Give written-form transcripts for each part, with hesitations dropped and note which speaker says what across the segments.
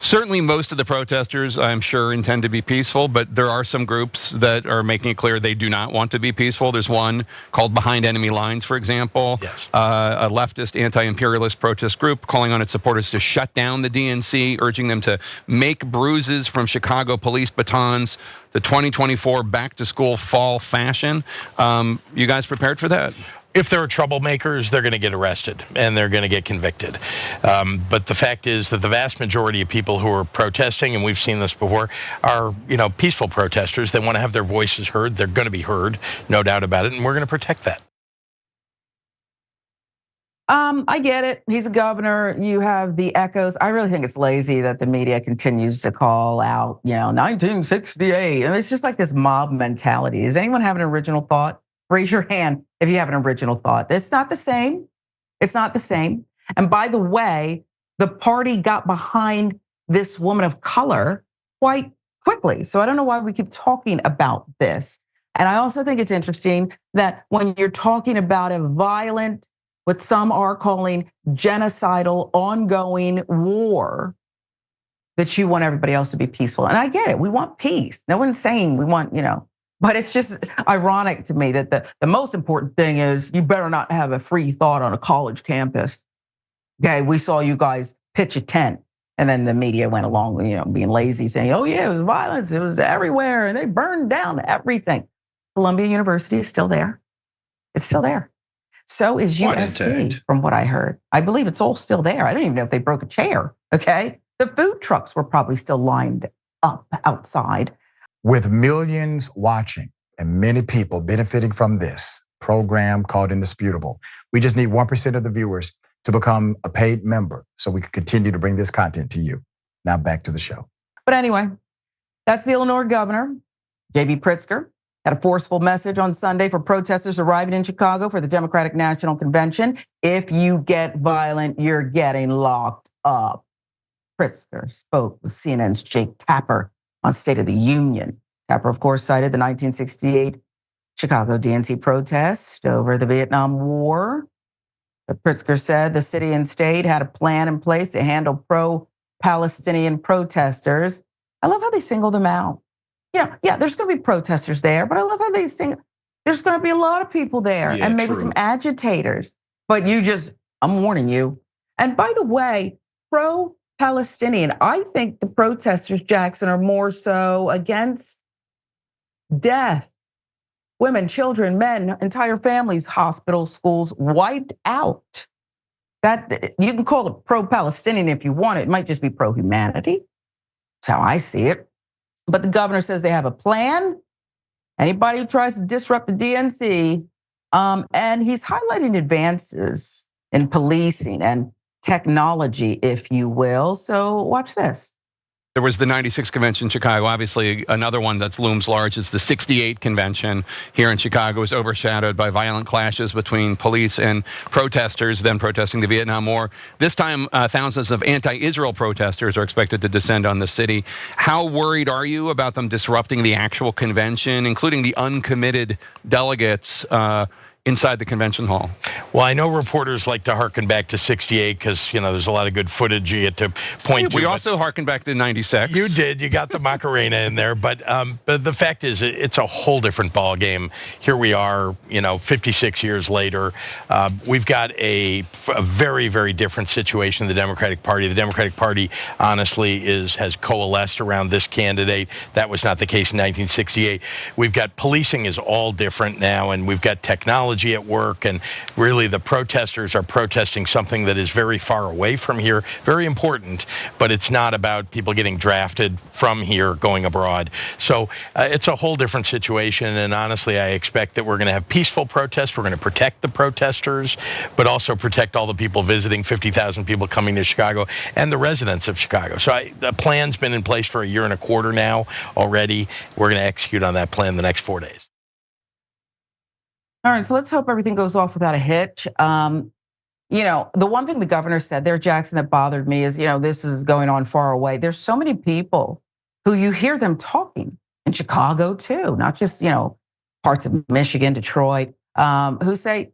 Speaker 1: Certainly most of the protesters, I'm sure, intend to be peaceful, but there are some groups that are making it clear they do not want to be peaceful. There's one called Behind Enemy Lines, for example,
Speaker 2: yes.
Speaker 1: A leftist anti-imperialist protest group calling on its supporters to shut down the DNC, urging them to make bruises from Chicago police batons, the 2024 back-to-school fall fashion. You guys prepared for that?
Speaker 2: If there are troublemakers, they're going to get arrested and they're going to get convicted. But the fact is that the vast majority of people who are protesting, and we've seen this before, are peaceful protesters. They want to have their voices heard. They're going to be heard, no doubt about it, and we're going to protect that.
Speaker 3: I get it. He's a governor. You have the echoes. I really think it's lazy that the media continues to call out, 1968. And it's just like this mob mentality. Does anyone have an original thought? Raise your hand if you have an original thought. It's not the same. It's not the same. And by the way, the party got behind this woman of color quite quickly. So I don't know why we keep talking about this. And I also think it's interesting that when you're talking about a violent, what some are calling genocidal, ongoing war, that you want everybody else to be peaceful. And I get it. We want peace. No one's saying we want, but it's just ironic to me that the most important thing is you better not have a free thought on a college campus. Okay, we saw you guys pitch a tent. And then the media went along, being lazy, saying, oh yeah, it was violence. It was everywhere. And they burned down everything. Columbia University is still there. It's still there. So is USC, from what I heard. I believe it's all still there. I don't even know if they broke a chair, okay? The food trucks were probably still lined up outside.
Speaker 4: With millions watching and many people benefiting from this program called Indisputable, we just need 1% of the viewers to become a paid member so we can continue to bring this content to you. Now back to the show.
Speaker 3: But anyway, that's the Illinois governor, J.B. Pritzker, had a forceful message on Sunday for protesters arriving in Chicago for the Democratic National Convention. If you get violent, you're getting locked up. Pritzker spoke with CNN's Jake Tapper on State of the Union. Tapper, of course, cited the 1968 Chicago DNC protest over the Vietnam War. But Pritzker said the city and state had a plan in place to handle pro-Palestinian protesters. I love how they single them out. Yeah, there's going to be protesters there, but I love how they sing. There's going to be a lot of people there and maybe some agitators. But I'm warning you. And by the way, pro-Palestinian, I think the protesters, Jackson, are more so against death. Women, children, men, entire families, hospitals, schools wiped out. That you can call it pro-Palestinian if you want. It might just be pro-humanity. That's how I see it. But the governor says they have a plan. Anybody who tries to disrupt the DNC, and he's highlighting advances in policing and technology, if you will. So watch this.
Speaker 1: There was the 96 convention in Chicago. Obviously, another one that looms large is the 68 convention here in Chicago was overshadowed by violent clashes between police and protesters, then protesting the Vietnam War. This time, thousands of anti-Israel protesters are expected to descend on the city. How worried are you about them disrupting the actual convention, including the uncommitted delegates inside the convention hall?
Speaker 2: Well, I know reporters like to harken back to 68 because, there's a lot of good footage you get to point to.
Speaker 1: We also harken back to 96.
Speaker 2: You did. You got the Macarena in there. But the fact is, it's a whole different ball game. Here we are, 56 years later. We've got a very, very different situation in the Democratic Party. The Democratic Party, honestly, has coalesced around this candidate. That was not the case in 1968. We've got policing is all different now, and we've got technology at work, and really the protesters are protesting something that is very far away from here, very important, but it's not about people getting drafted from here going abroad. So it's a whole different situation, and honestly, I expect that we're going to have peaceful protests. We're going to protect the protesters, but also protect all the people visiting, 50,000 people coming to Chicago, and the residents of Chicago. So the plan's been in place for a year and a quarter now already. We're going to execute on that plan the next 4 days.
Speaker 3: All right, so let's hope everything goes off without a hitch. The one thing the governor said there, Jackson, that bothered me is, this is going on far away. There's so many people who you hear them talking in Chicago too, not just, parts of Michigan, Detroit, who say,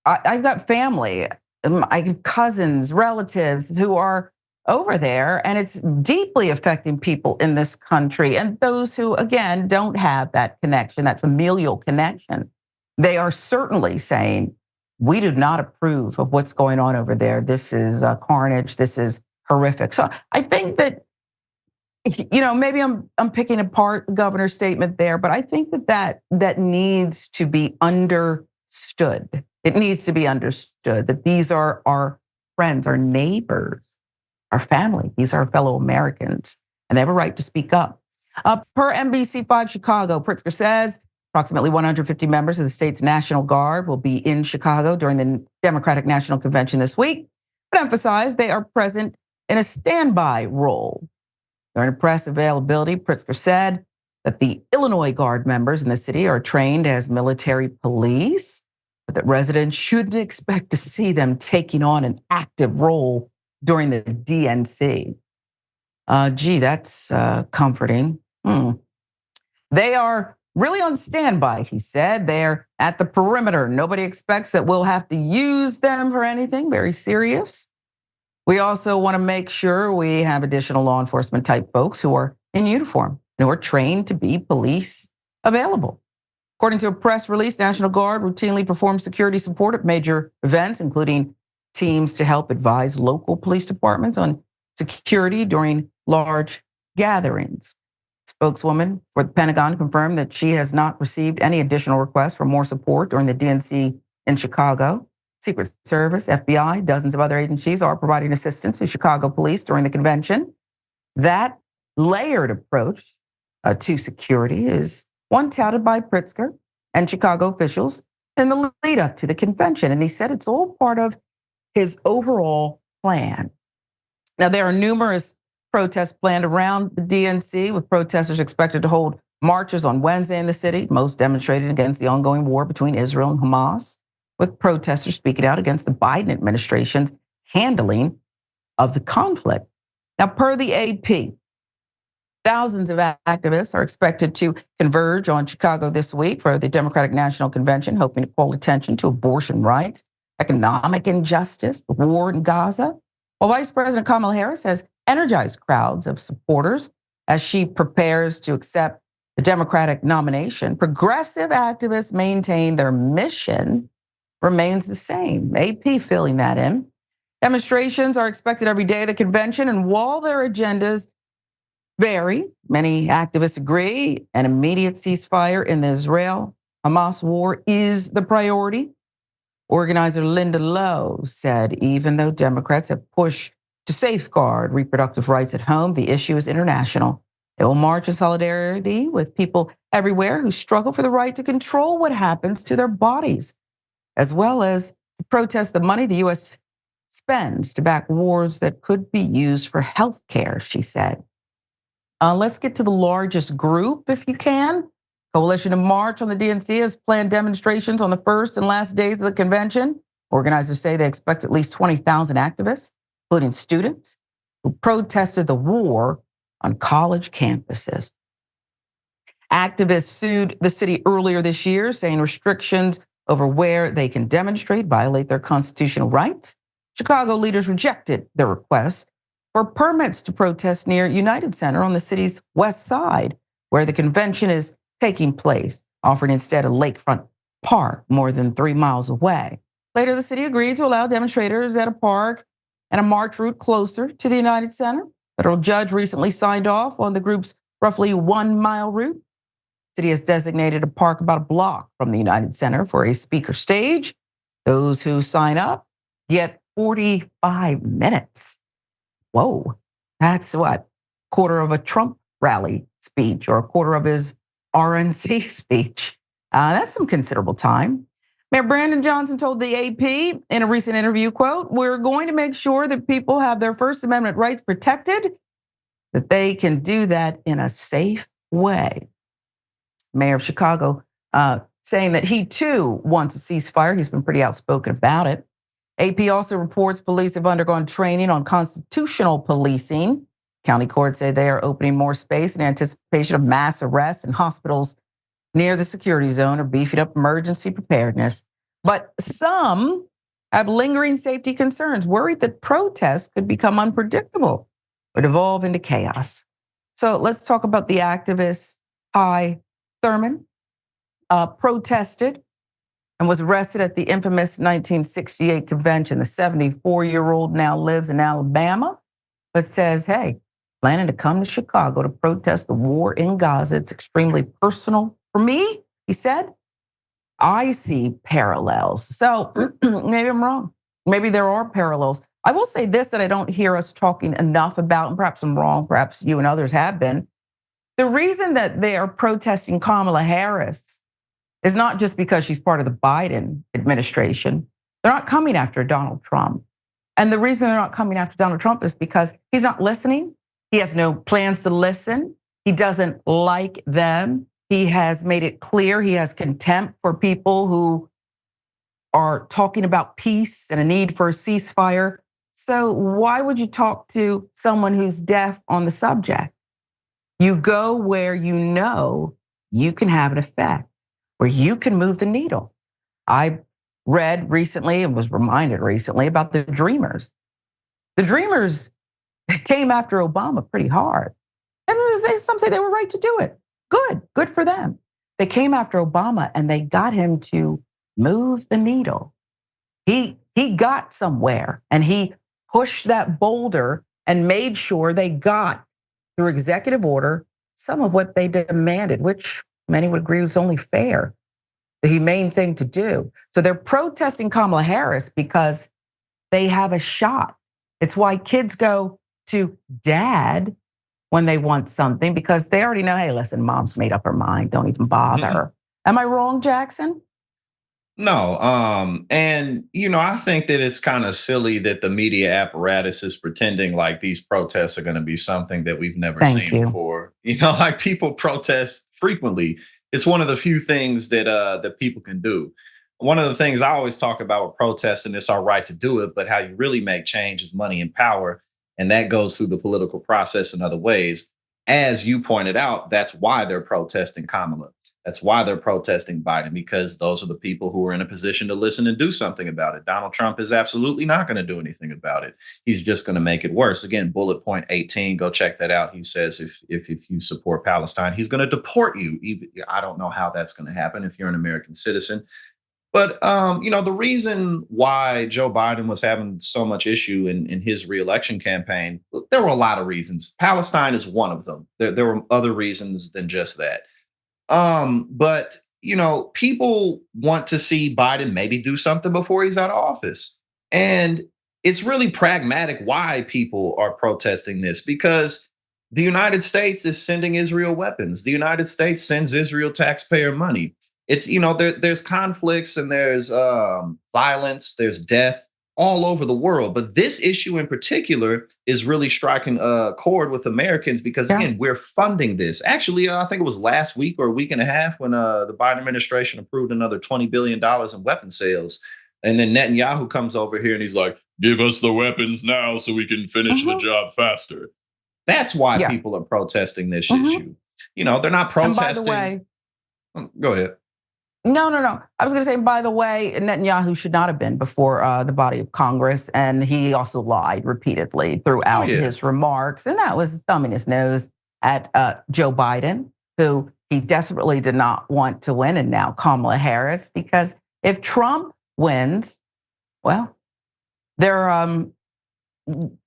Speaker 3: I've got family, I have cousins, relatives who are over there, and it's deeply affecting people in this country and those who, again, don't have that connection, that familial connection. They are certainly saying, we do not approve of what's going on over there. This is carnage. This is horrific. So I think that, maybe I'm picking apart the governor's statement there, but I think that needs to be understood. It needs to be understood that these are our friends, our neighbors, our family. These are our fellow Americans, and they have a right to speak up. Per NBC5 Chicago, Pritzker says approximately 150 members of the state's National Guard will be in Chicago during the Democratic National Convention this week, but emphasized they are present in a standby role. During a press availability, Pritzker said that the Illinois Guard members in the city are trained as military police, but that residents shouldn't expect to see them taking on an active role during the DNC. That's comforting. They are really on standby, he said. They're at the perimeter. Nobody expects that we'll have to use them for anything very serious. We also want to make sure we have additional law enforcement type folks who are in uniform and who are trained to be police available. According to a press release, National Guard routinely performs security support at major events, including teams to help advise local police departments on security during large gatherings. Spokeswoman for the Pentagon confirmed that she has not received any additional requests for more support during the DNC in Chicago. Secret Service, FBI, dozens of other agencies are providing assistance to Chicago police during the convention. That layered approach to security is one touted by Pritzker and Chicago officials in the lead up to the convention. And he said it's all part of his overall plan. Now, there are numerous protests planned around the DNC, with protesters expected to hold marches on Wednesday in the city, most demonstrating against the ongoing war between Israel and Hamas, with protesters speaking out against the Biden administration's handling of the conflict. Now, per the AP, thousands of activists are expected to converge on Chicago this week for the Democratic National Convention, hoping to call attention to abortion rights, economic injustice, the war in Gaza. While Vice President Kamala Harris has energized crowds of supporters as she prepares to accept the Democratic nomination, progressive activists maintain their mission remains the same. AP filling that in. Demonstrations are expected every day at the convention, and while their agendas vary, many activists agree an immediate ceasefire in the Israel-Hamas war is the priority. Organizer Linda Lowe said, even though Democrats have pushed to safeguard reproductive rights at home, the issue is international. They will march in solidarity with people everywhere who struggle for the right to control what happens to their bodies, as well as to protest the money the U.S. spends to back wars that could be used for health care, she said. Let's get to the largest group, if you can. Coalition to March on the DNC has planned demonstrations on the first and last days of the convention. Organizers say they expect at least 20,000 activists, including students, who protested the war on college campuses. Activists sued the city earlier this year, saying restrictions over where they can demonstrate violate their constitutional rights. Chicago leaders rejected their request for permits to protest near United Center on the city's west side, where the convention is taking place, offering instead a lakefront park more than 3 miles away. Later, the city agreed to allow demonstrators at a park and a march route closer to the United Center. A federal judge recently signed off on the group's roughly 1 mile route. The city has designated a park about a block from the United Center for a speaker stage. Those who sign up get 45 minutes. Whoa, that's what? Quarter of a Trump rally speech or a quarter of his RNC speech. That's some considerable time. Mayor Brandon Johnson told the AP in a recent interview, quote, "We're going to make sure that people have their First Amendment rights protected, that they can do that in a safe way." Mayor of Chicago saying that he too wants a ceasefire. He's been pretty outspoken about it. AP also reports police have undergone training on constitutional policing. County courts say they are opening more space in anticipation of mass arrests, and hospitals near the security zone are beefing up emergency preparedness. But some have lingering safety concerns, worried that protests could become unpredictable or devolve into chaos. So let's talk about the activist Ty Thurman, protested and was arrested at the infamous 1968 convention. The 74-year-old now lives in Alabama, but says, hey, planning to come to Chicago to protest the war in Gaza. It's extremely personal for me, he said. I see parallels. So maybe I'm wrong. Maybe there are parallels. I will say this that I don't hear us talking enough about, and perhaps I'm wrong, perhaps you and others have been. The reason that they are protesting Kamala Harris is not just because she's part of the Biden administration. They're not coming after Donald Trump. And the reason they're not coming after Donald Trump is because he's not listening. He has no plans to listen. He doesn't like them. He has made it clear he has contempt for people who are talking about peace and a need for a ceasefire. So why would you talk to someone who's deaf on the subject? You go where you know you can have an effect, where you can move the needle. I read recently and was reminded recently about the Dreamers. The Dreamers came after Obama pretty hard. And some say they were right to do it. Good for them. They came after Obama and they got him to move the needle. He got somewhere and he pushed that boulder and made sure they got, through executive order, some of what they demanded, which many would agree was only fair, the humane thing to do. So they're protesting Kamala Harris because they have a shot. It's why kids go to dad when they want something, because they already know, hey, listen, mom's made up her mind. Don't even bother. Mm-hmm. Am I wrong, Jackson?
Speaker 5: No. And, I think that it's kind of silly that the media apparatus is pretending like these protests are going to be something that we've never seen before. Like people protest frequently. It's one of the few things that people can do. One of the things I always talk about with protesting, it's our right to do it, but how you really make change is money and power. And that goes through the political process in other ways. As you pointed out, that's why they're protesting Kamala. That's why they're protesting Biden, because those are the people who are in a position to listen and do something about it. Donald Trump is absolutely not going to do anything about it. He's just going to make it worse. Again, bullet point 18, go check that out. He says if you support Palestine, he's going to deport you. I don't know how that's going to happen if you're an American citizen. But, the reason why Joe Biden was having so much issue in his reelection campaign, there were a lot of reasons. Palestine is one of them. There were other reasons than just that. But, people want to see Biden maybe do something before he's out of office. And it's really pragmatic why people are protesting this, because the United States is sending Israel weapons. The United States sends Israel taxpayer money. It's, there's conflicts and there's violence, there's death all over the world. But this issue in particular is really striking a chord with Americans because, again, we're funding this. Actually, I think it was last week or a week and a half when the Biden administration approved another $20 billion in weapon sales. And then Netanyahu comes over here and he's like, give us the weapons now so we can finish the job faster. That's why people are protesting this issue. They're not protesting.
Speaker 3: And by the way,
Speaker 5: go ahead.
Speaker 3: No. I was going to say, by the way, Netanyahu should not have been before the body of Congress. And he also lied repeatedly throughout his remarks. And that was thumbing his nose at Joe Biden, who he desperately did not want to win. And now Kamala Harris, because if Trump wins, well, they're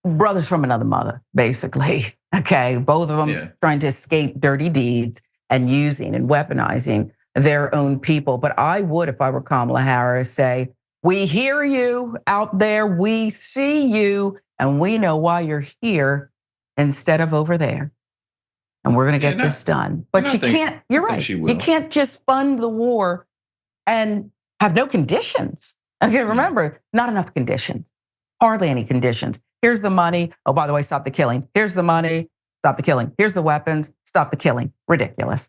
Speaker 3: brothers from another mother, basically. Okay, both of them trying to escape dirty deeds and using and weaponizing their own people. But I would, if I were Kamala Harris, say, we hear you out there, we see you, and we know why you're here instead of over there. And we're going to get this done. But you can't, you're right, you can't just fund the war and have no conditions. Okay, remember, not enough conditions, hardly any conditions. Here's the money. Oh, by the way, stop the killing. Here's the money. Stop the killing. Here's the weapons. Stop the killing. Ridiculous.